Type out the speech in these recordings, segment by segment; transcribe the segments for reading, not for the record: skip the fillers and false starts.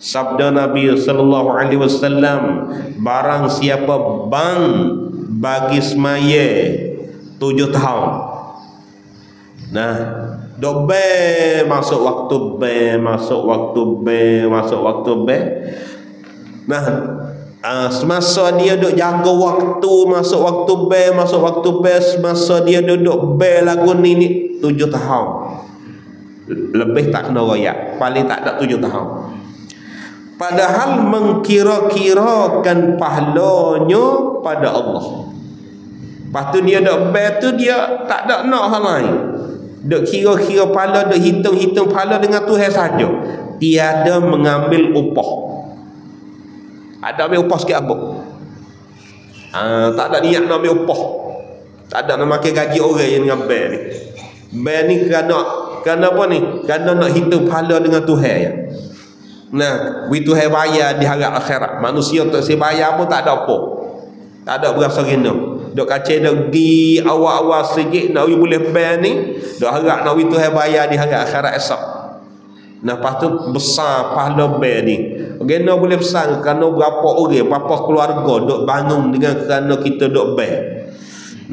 Sabda Nabi sallallahu alaihi wasallam, barang siapa bang bagi semaya 7 tahun. Nah, dok be masuk waktu be, masuk waktu be, masuk waktu be. Nah, semasa dia duk jaga waktu, masuk waktu be, masuk waktu be, semasa dia duduk be lagu ni 7 tahun. Lebih tak kena royak, paling tak ada 7 tahun. Padahal mengkira-kirakan pahalanya pada Allah. Lepas tu dia duk be tu dia tak ada nak hal lain. Duk kira-kira pahala, duk hitung-hitung pahala dengan Tuhan saja. Tiada mengambil upah. Ada ambil upah sikit apa? Tak ada niat nak ambil upah. Tak ada nak makan gaji orang yang dengan ber ni. Ber ni kerana apa ni? Kerana nak hitung pahala dengan Tuhan ya. Nah, Tuhan bayar di hari akhirat. Manusia tak si bayar pun tak ada apa. Tak ada berasa kena. Dok kacau dok gi awal-awal sikit nak boleh ber ni, dok harap nak Tuhan bayar di hari akhirat esok. Nah, lepas tu besar pahala ber ni. Kena boleh besar kerana berapa orang, berapa keluarga dok bangun dengan kerana kita dok ber.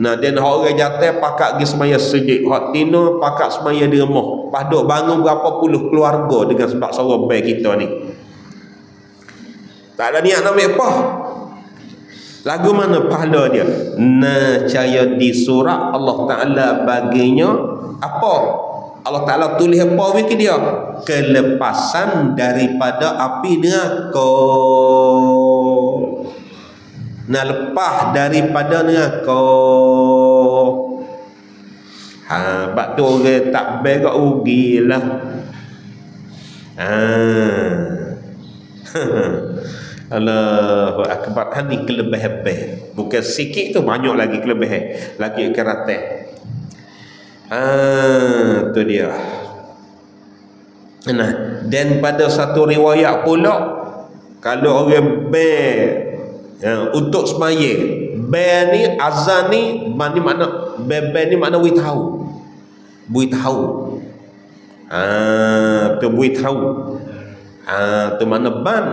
Nah, dan orang jatuh pakak pergi semaya sejik, hak tino pakak semaya di rumah. Pas dok bangun berapa puluh keluarga dengan sebab sorang ber kita ni. Tak ada niat nak ambil apa. Lagu mana pahala dia? Nah, caya di surat Allah Ta'ala baginya apa? Allah Ta'ala tulis apa wiki dia? Kelepasan daripada api neraka. Nah, lepas daripada neraka. Sebab tu orang tak berak rugilah. Allahu akbar. Ni kelebihan. Bukan sikit tu, banyak lagi kelebihan. Lagi kerata. Tu dia. Nah, dan pada satu riwayat pula, kalau orang untuk semaya, ni azan ni mana ni makna beritahu. Beritahu. Tu beritahu. Tu mana ban.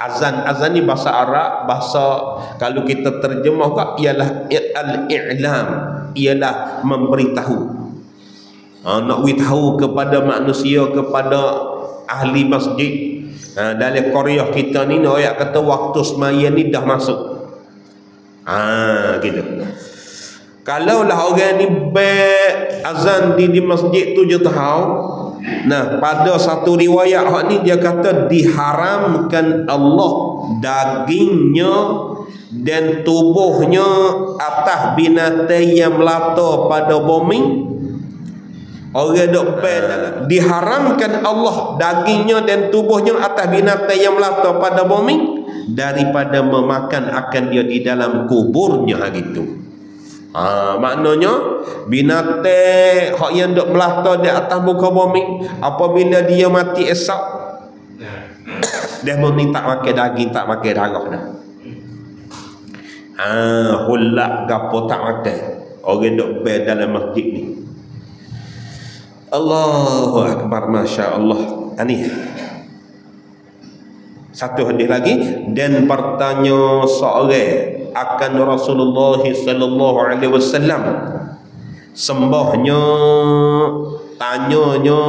Azan ni bahasa Arab, bahasa kalau kita terjemah ialah al-i'lam, ialah memberitahu. Nak beritahu kepada manusia, kepada ahli masjid. Dalam Korea kita ni ayat kata waktu semaya ni dah masuk. Gitu. Kalaulah orang ni azan di masjid 7 tahun. Nah, pada satu riwayat hak ni dia kata diharamkan Allah dagingnya dan tubuhnya atas binatang yang melata pada bumi. Orang dok diharamkan Allah dagingnya dan tubuhnya atas binatang yang melata pada bumi daripada memakan akan dia di dalam kuburnya gitu. Maknanya binatang hak yang dok melata di atas muka bumi, apabila dia mati esok dia mau ni tak makan daging, tak makan darah dah. Hulak gapo tak makan. Orang dok ber dalam masjid ni. Allahu akbar, masya-Allah. Ini satu hadis lagi, dan bertanya seorang akan Rasulullah sallallahu alaihi wasallam. Sembahnya, tanyanya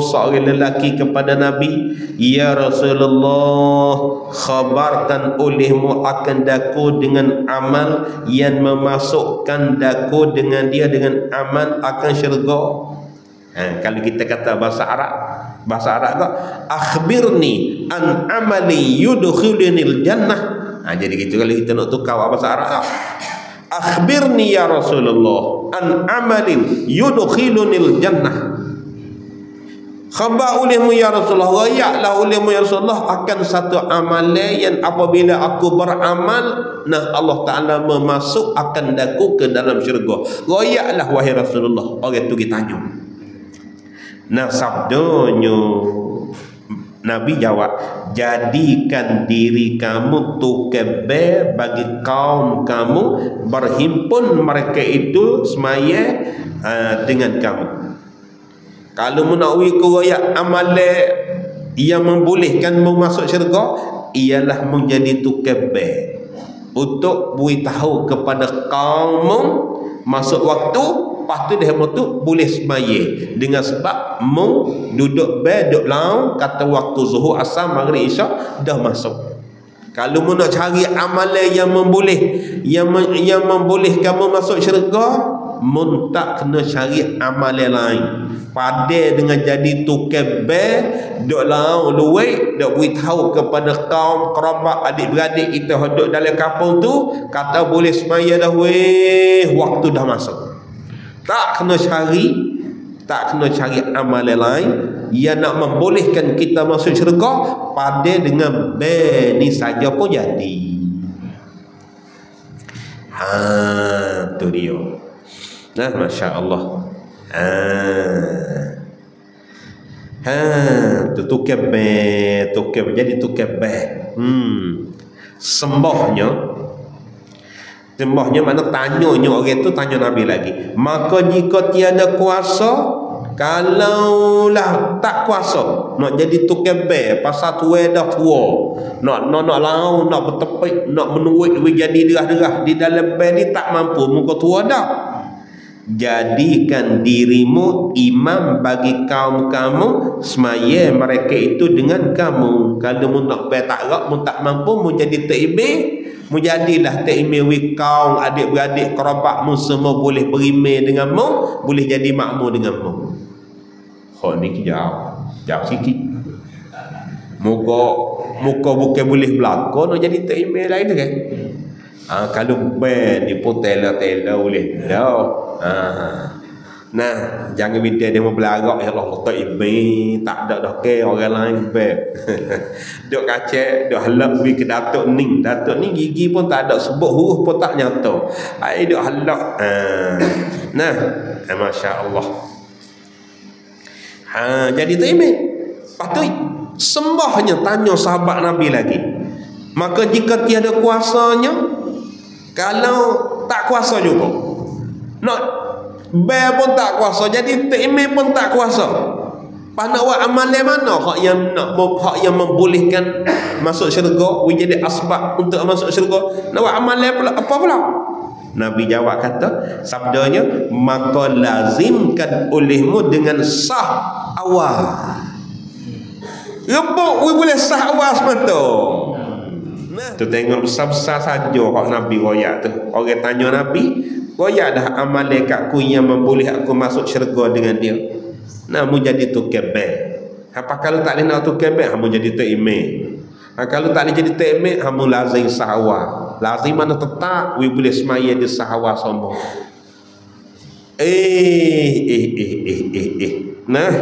seorang lelaki kepada Nabi, ya Rasulullah, khabarkan olehmu akan daku dengan amal yang memasukkan daku dengan dia dengan amal akan syurga. Kalau kita kata bahasa Arab kok, akhbirni an amali yudkhilunil jannah. Jadi gitu kalau kita nak tukar bahasa Arab, akhbirni ya Rasulullah an amalin yudkhilunil jannah. Khabar olehmu ya Rasulullah, rayaklah olehmu ya Rasulullah akan satu amalan yang apabila aku beramal, nah Allah Ta'ala memasuk akan daku ke dalam syurga. Rayaklah wahai Rasulullah. Orang tu kita tanya. Nah, sabdanya Nabi jawab, jadikan diri kamu tukeber bagi kaum kamu, berhimpun mereka itu semaya dengan kamu. Kalau menakwi kuroyak amalan yang membolehkan masuk syurga ialah menjadi tukar bel untuk beritahu kepada kaum masuk waktu. Lepas tu dia tu boleh semaya dengan sebab duduk bel duduk lau kata waktu zuhur asar maghrib isyak dah masuk. Kalau mu nak cari amalan yang memboleh kamu masuk syurga, mu tak kena cari amalan lain. Padai dengan jadi tukar bel, duk lau luwek, duk beritahu kepada kaum kerabat adik-beradik kita duduk dalam kampung tu, kata boleh semaya dah weh, waktu dah masuk. Tak kena cari amalan lain yang nak membolehkan kita masuk syurga. Padai dengan bel ni saja pun jadi. Tu dia. Nah, masya-Allah. Tu tukar bel, jadi tukar bel. Sembahnya mana tanyanya orang tu, tanya Nabi lagi. Maka jika tiada kuasa, kalaulah tak kuasa nak jadi tukar bel pasal tua dah tua, nak lau, nak bertepik, nak menuik jadi derah-derah di dalam bel ni tak mampu, muka tua dah. Jadikan dirimu imam bagi kaum kamu, semaya mereka itu dengan kamu. Kalau mu nak bel tak rak, mu tak mampu, mu jadi takbir, mu jadilah takbir wi kaum adik-beradik kerabat mu semua boleh berimeh dengan mu, boleh jadi makmum dengan mu. Ni jauh sikit. Muka bukan boleh belakang nak jadi takbir lain kan. Kalau band ni pun tela-tela boleh dah. Nah, jangan minta dia mau belagak ya Allah takbir, tak ada dah ke orang lain band. Duk kacak, duk halak wi ke Datuk Ning. Datuk ni gigi pun tak ada, sebut huruf pun tak nyata. Ai duk halak. Nah, masya-Allah. Jadi takbir. Lepas tu sembahnya tanya sahabat Nabi lagi. Maka jika tiada kuasanya, kalau tak kuasa juga, nak bel pun tak kuasa, jadi takbir pun tak kuasa, nak buat amalan mana hak yang membolehkan masuk syurga, jadi asbab untuk masuk syurga, nak buat amalan pula apa pula? Nabi jawab kata, sabdanya, maka lazimkan olehmu dengan sah awal. Rebuk boleh sah awal semata. Nah, tu tengok besar-besar saja hak Nabi royak tu. Orang tanya Nabi, royak dah amalan katku yang memboleh aku masuk syurga dengan dia. Nah, mu jadi tukar bel. Apa kalau tak boleh nak tukar bel, mu jadi takmir. Kalau tak boleh jadi takmir, mu lazim sah awal. Lazim mana tetap we boleh semaya di sahwa semua. Nah,